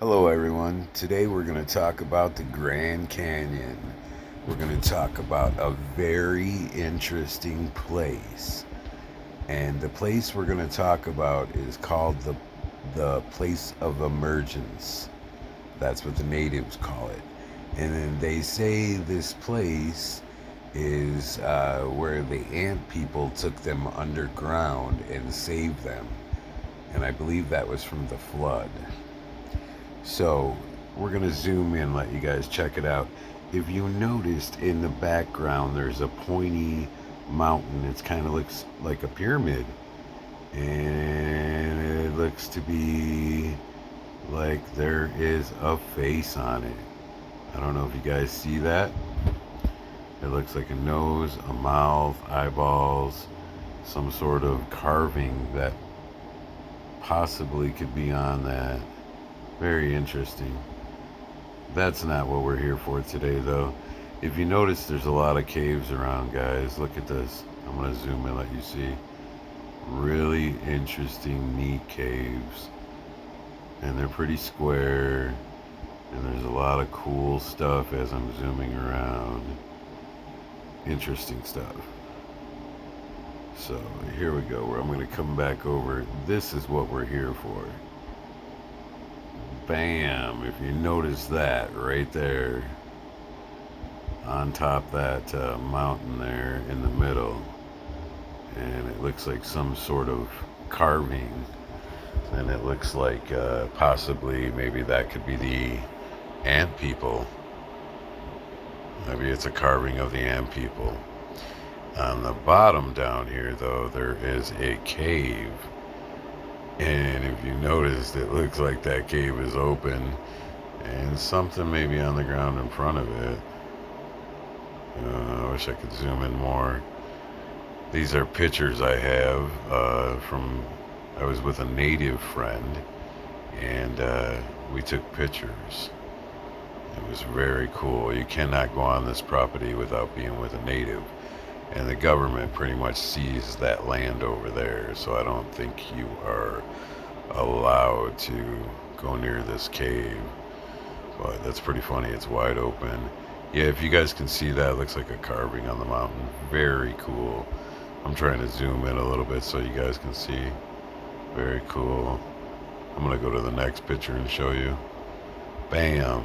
Hello, everyone. Today we're going to talk about the Grand Canyon. We're going to talk about a very interesting place. And the place we're going to talk about is called the place of emergence. That's what the natives call it. And then they say this place is where the ant people took them underground and saved them. And I believe that was from the flood. So we're going to zoom in, let you guys check it out. If you noticed in the background, there's a pointy mountain. It kind of looks like a pyramid. And it looks to be like there is a face on it. I don't know if you guys see that. It looks like a nose, a mouth, eyeballs, some sort of carving that possibly could be on that. Very interesting. That's not what we're here for today, though. If you notice, there's a lot of caves around, guys. Look at this. I'm going to zoom in, let you see. Really interesting, neat caves. And they're pretty square. And there's a lot of cool stuff as I'm zooming around. Interesting stuff. So here we go. I'm going to come back over. This is what we're here for. Bam! If you notice that right there on top that mountain there in the middle, and it looks like some sort of carving, and it looks like possibly maybe that could be the ant people. Maybe it's a carving of the ant people. On the bottom down here, though, there is a cave. And if you noticed, it looks like that cave is open and something maybe on the ground in front of it. I wish I could zoom in more. These are pictures I have I was with a native friend, and we took pictures. It was very cool. You cannot go on this property without being with a native. And the government pretty much sees that land over there, so I don't think you are allowed to go near this cave. But that's pretty funny. It's wide open. Yeah, if you guys can see that, it looks like a carving on the mountain. Very cool. I'm trying to zoom in a little bit so you guys can see. Very cool. I'm going to go to the next picture and show you. Bam.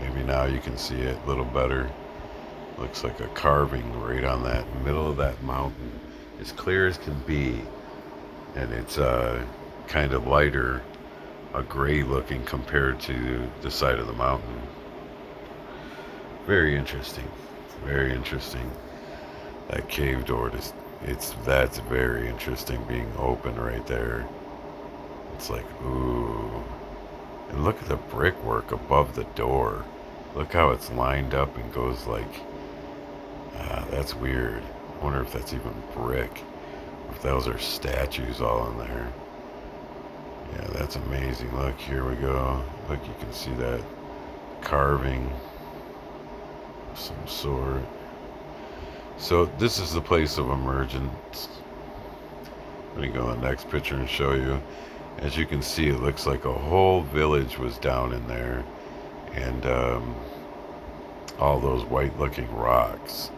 Maybe now you can see it a little better. Looks like a carving right on that middle of that mountain. As clear as can be. And it's kind of lighter, a gray looking compared to the side of the mountain. Very interesting. Very interesting. That cave door that's very interesting being open right there. It's like, ooh. And look at the brickwork above the door. Look how it's lined up and goes like, that's weird. I wonder if that's even brick. If those are statues all in there. Yeah, that's amazing. Look, here we go. Look, you can see that carving of some sort. So this is the place of emergence. Let me go to the next picture and show you. As you can see, it looks like a whole village was down in there. And all those white looking rocks.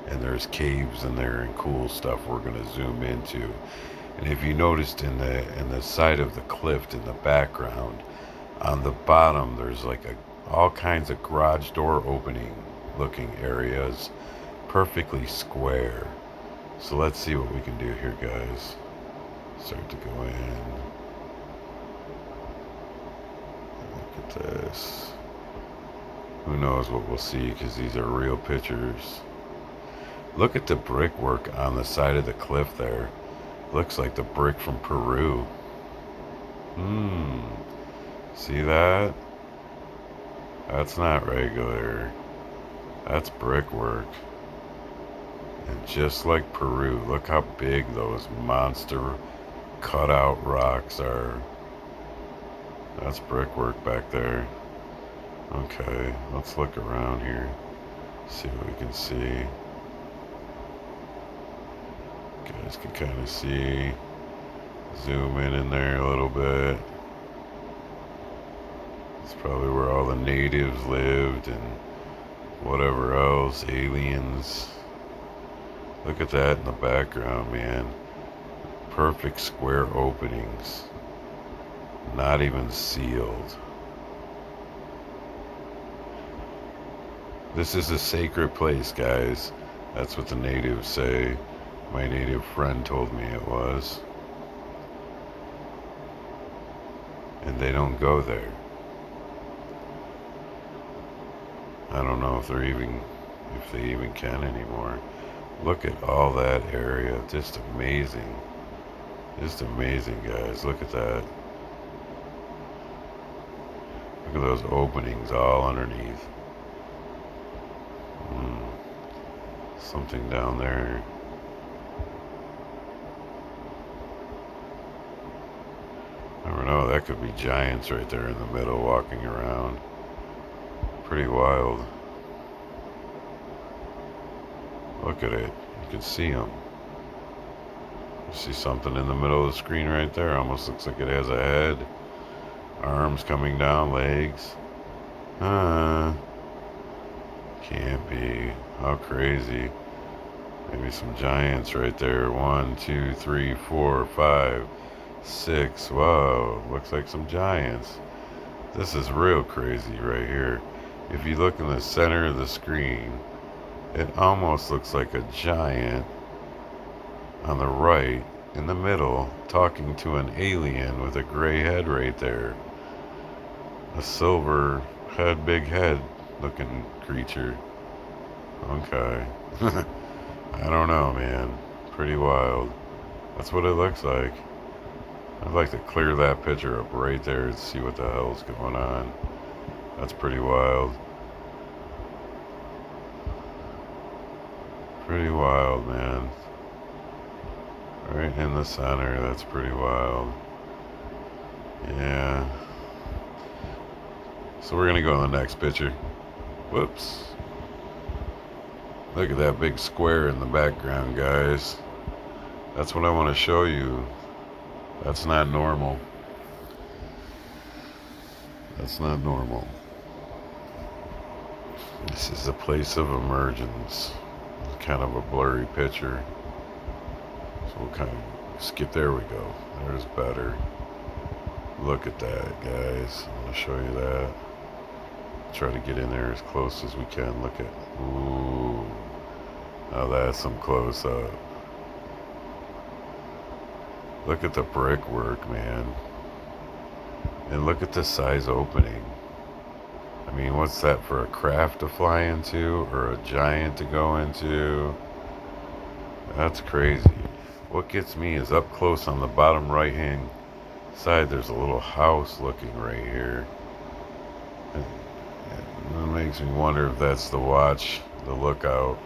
And there's caves in there and cool stuff we're going to zoom into. And if you noticed in the side of the cliff in the background, on the bottom there's like all kinds of garage door opening looking areas, perfectly square. So let's see what we can do here, guys. Start to go in. Look at this. Who knows what we'll see, because these are real pictures. Look at the brickwork on the side of the cliff there. Looks like the brick from Peru. See that? That's not regular. That's brickwork. And just like Peru, look how big those monster cutout rocks are. That's brickwork back there. Okay, let's look around here. See what we can see. You guys can kind of see. Zoom in there a little bit. It's probably where all the natives lived and whatever else, aliens. Look at that in the background, man. Perfect square openings. Not even sealed. This is a sacred place, guys. That's what the natives say. My native friend told me it was. And they don't go there. I don't know if they even can anymore. Look at all that area. Just amazing. Just amazing, guys. Look at that. Look at those openings all underneath. Something down there. I don't know. That could be giants right there in the middle walking around. Pretty wild. Look at it. You can see them. You see something in the middle of the screen right there? Almost looks like it has a head. Arms coming down, legs. Can't be. How crazy. Maybe some giants right there. 1, 2, 3, 4, 5, 6. Whoa. Looks like some giants. This is real crazy right here. If you look in the center of the screen, it almost looks like a giant on the right, in the middle, talking to an alien with a gray head right there. A silver head, big head looking creature. Okay. I don't know, man. Pretty wild. That's what it looks like. I'd like to clear that picture up right there and see what the hell's going on. That's pretty wild. Pretty wild, man. Right in the center, that's pretty wild. Yeah. So we're gonna go on the next picture. Whoops. Look at that big square in the background, guys. That's what I want to show you. That's not normal. That's not normal. This is a place of emergence. Kind of a blurry picture. So we'll kind of skip. There we go. There's better. Look at that, guys. I'm going to show you that. Try to get in there as close as we can. Look at. Ooh. Now that's some close up. Look at the brickwork, man. And look at the size opening. I mean, what's that for a craft to fly into or a giant to go into? That's crazy. What gets me is up close on the bottom right hand side, there's a little house looking right here. It makes me wonder if that's the watch, the lookout.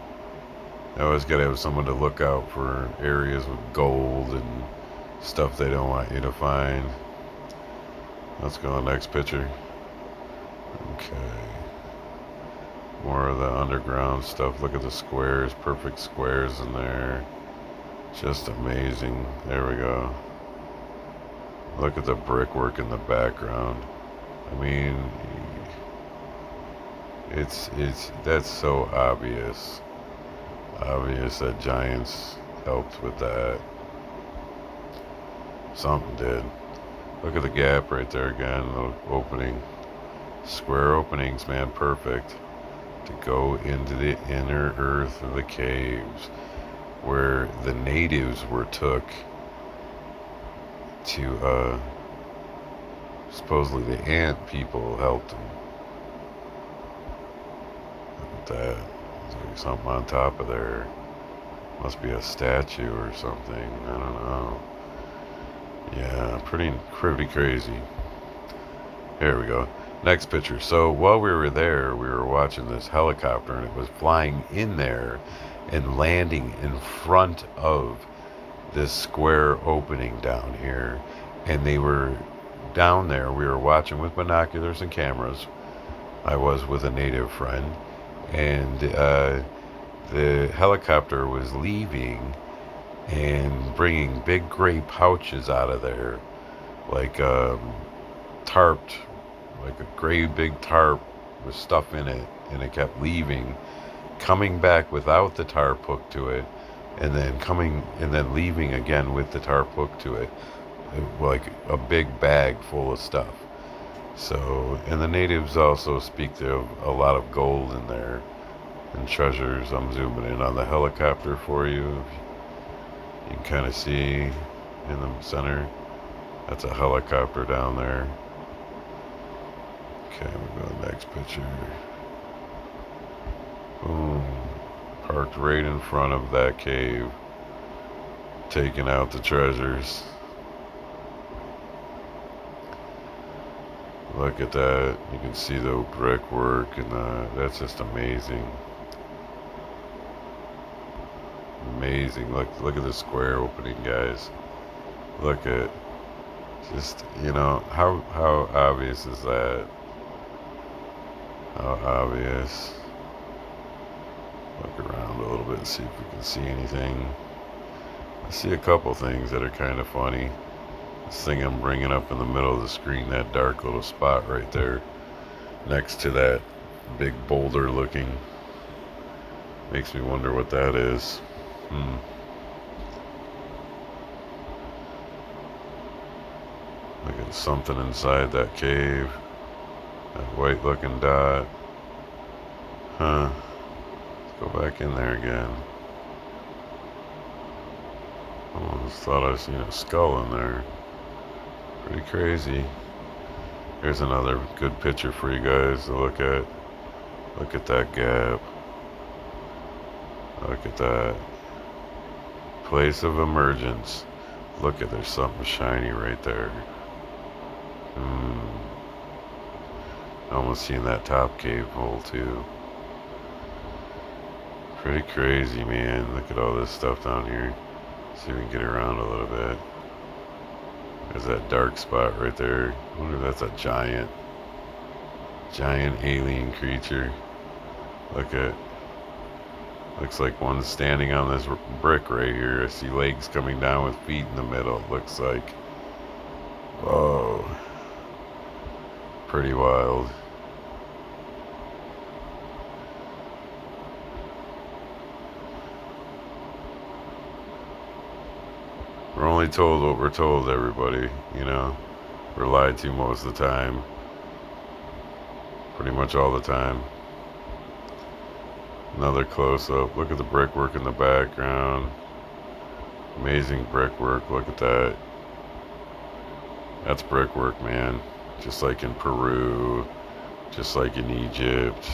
I always gotta have someone to look out for areas with gold and stuff they don't want you to find. Let's go on the next picture. Okay. More of the underground stuff. Look at the squares, perfect squares in there. Just amazing. There we go. Look at the brickwork in the background. I mean, that's so obvious. Obvious that giants helped with that. Something did. Look at the gap right there again, the opening. Square openings, man, perfect. To go into the inner earth of the caves where the natives were took to, supposedly the ant people helped them. Look at that. There's like something on top of there. Must be a statue or something. I don't know. Yeah, pretty crazy. Here we go. Next picture. So while we were there, we were watching this helicopter, and it was flying in there and landing in front of this square opening down here. And they were down there. We were watching with binoculars and cameras. I was with a native friend, and the helicopter was leaving and bringing big gray pouches out of there, like tarped like a gray big tarp with stuff in it, and it kept leaving, coming back without the tarp hooked to it, and then coming and then leaving again with the tarp hooked to it, like a big bag full of stuff. So, and the natives also speak of a lot of gold in there and treasures. I'm zooming in on the helicopter for you. You can kind of see in the center. That's a helicopter down there. Okay, we'll go to the next picture. Boom. Parked right in front of that cave, taking out the treasures. Look at that. You can see the brickwork, and that's just amazing. Amazing. Look at the square opening, guys. Look at just, how obvious is that? How obvious. Look around a little bit and see if we can see anything. I see a couple things that are kind of funny. This thing I'm bringing up in the middle of the screen, that dark little spot right there, next to that big boulder looking. Makes me wonder what that is. Look at something inside that cave. That white looking dot. Huh. Let's go back in there again. I almost thought I seen a skull in there. Pretty crazy. Here's another good picture for you guys to look at. Look at that gap. Look at that. Place of emergence. Look at, there's something shiny right there. Almost seen that top cave hole too. Pretty crazy, man. Look at all this stuff down here. See if we can get around a little bit. There's that dark spot right there. I wonder if that's a giant alien creature. Looks like one standing on this brick right here. I see legs coming down with feet in the middle, it looks like. Whoa. Pretty wild. We're only told what we're told, everybody, We're lied to most of the time. Pretty much all the time. Another close-up. Look at the brickwork in the background. Amazing brickwork. Look at that. That's brickwork, man. Just like in Peru. Just like in Egypt.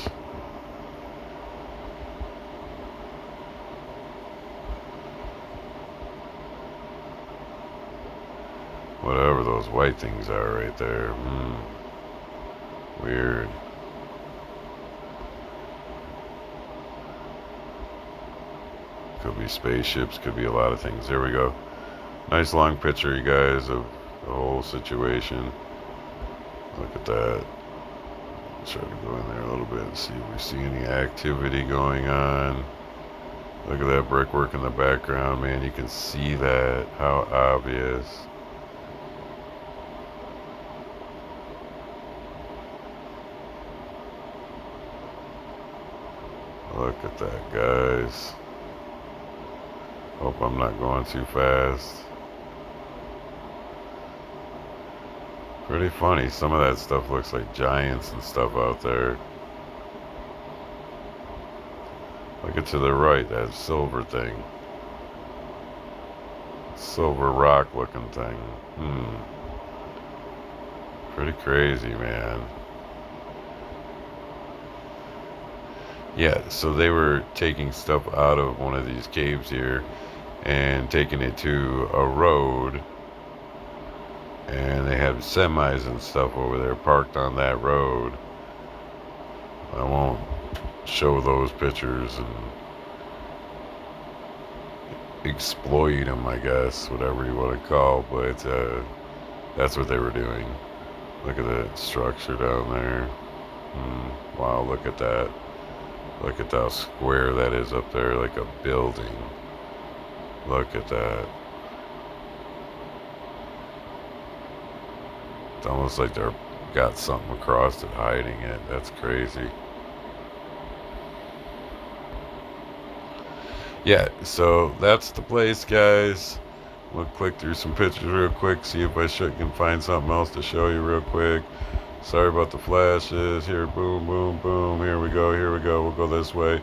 Whatever those white things are right there. Weird. Could be spaceships, could be a lot of things. There we go. Nice long picture, you guys, of the whole situation. Look at that. Try to go in there a little bit and see if we see any activity going on. Look at that brickwork in the background, man. You can see that. How obvious. Look at that, guys. Hope I'm not going too fast. Pretty funny. Some of that stuff looks like giants and stuff out there. Look at to the right, that silver thing. Silver rock looking thing. Pretty crazy, man. Yeah, so they were taking stuff out of one of these caves here and taking it to a road, and they had semis and stuff over there parked on that road. I won't show those pictures and exploit them, I guess, whatever you want to call, but that's what they were doing. Look at that structure down there. Wow, look at that. Look at how square that is up there, like a building. Look at that. It's almost like they're got something across it hiding it. That's crazy. Yeah, so that's the place, guys. We'll click through some pictures real quick, see if I can find something else to show you real quick. Sorry about the flashes. Here, boom, boom, boom. Here we go, here we go. We'll go this way.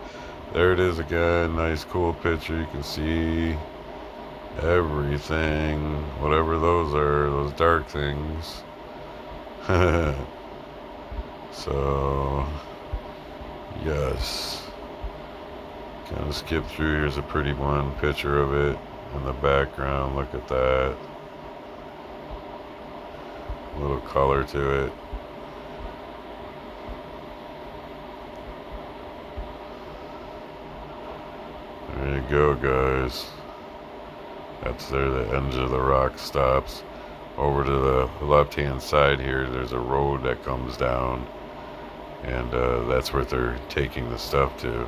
There it is again. Nice, cool picture. You can see everything. Whatever those are, those dark things. So, yes. Kind of skip through. Here's a pretty one. Picture of it in the background. Look at that. A little color to it. There you go, guys. That's there, the end of the rock stops. Over to the left-hand side here, there's a road that comes down. And that's where they're taking the stuff to.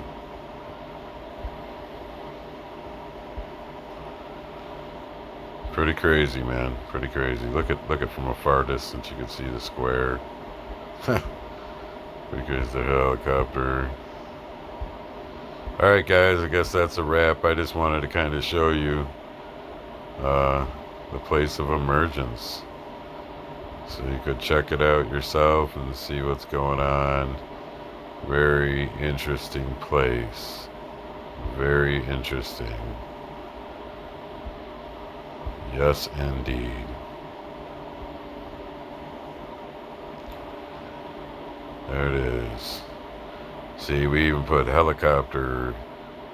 Pretty crazy, man. Pretty crazy. Look at from a far distance. You can see the square. Pretty crazy. The helicopter. Alright, guys. I guess that's a wrap. I just wanted to kind of show you the place of Emergence. So you could check it out yourself and see what's going on. Very interesting place. Very interesting. Yes, indeed. There it is. See, we even put helicopter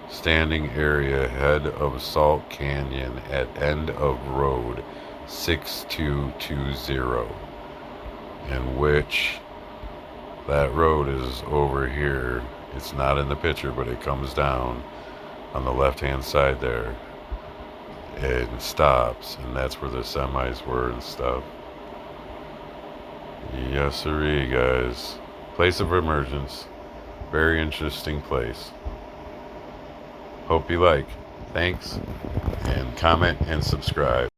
standing area head of Salt Canyon at end of road 6220, in which that road is over here. It's not in the picture, but it comes down on the left-hand side there. And stops, and that's where the semis were and stuff. Yes, sirree, guys. Place of Emergence. Very interesting place. Hope you like. Thanks, and comment and subscribe.